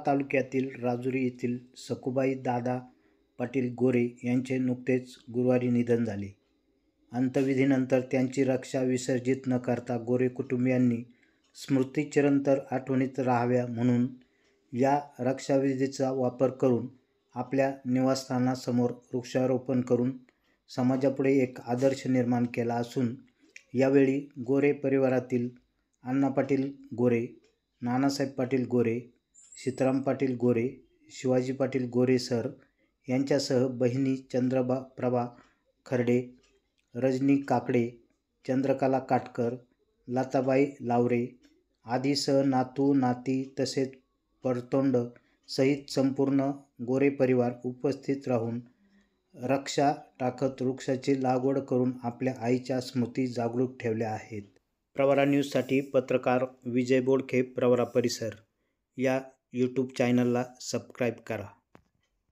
तालुक्यातील राजुरी येथील सखुबाई दादा पाटील गोरे यांचे नुकतेच गुरुवारी निधन झाले. अंत्यविधीनंतर त्यांची रक्षा विसर्जित न करता गोरे कुटुंबियांनी स्मृती चिरंतन आठवणीत राहाव्या म्हणून या रक्षाविधीचा वापर करून आपल्या निवासस्थानासमोर वृक्षारोपण करून समाजापुढे एक आदर्श निर्माण केला असून यावेळी गोरे परिवारातील अण्णा पाटील गोरे, नानासाहेब पाटील गोरे, सीताराम पाटील गोरे, शिवाजी पाटील गोरे सर यांच्यासह बहिणी चंद्रप्रभा खर्डे, रजनी काकडे, चंद्रकला काटकर, लताबाई लावरे आदीसह नातू नाती तसेच परतोंड सहित संपूर्ण गोरे परिवार उपस्थित राहून रक्षा टाकत वृक्षाची लागवड करून आपल्या आईच्या स्मृती जागरूक ठेवल्या आहेत. प्रवरा न्यूजसाठी पत्रकार विजय बोडखे, प्रवरा परिसर या यूट्यूब चॅनलला सबस्क्राईब करा.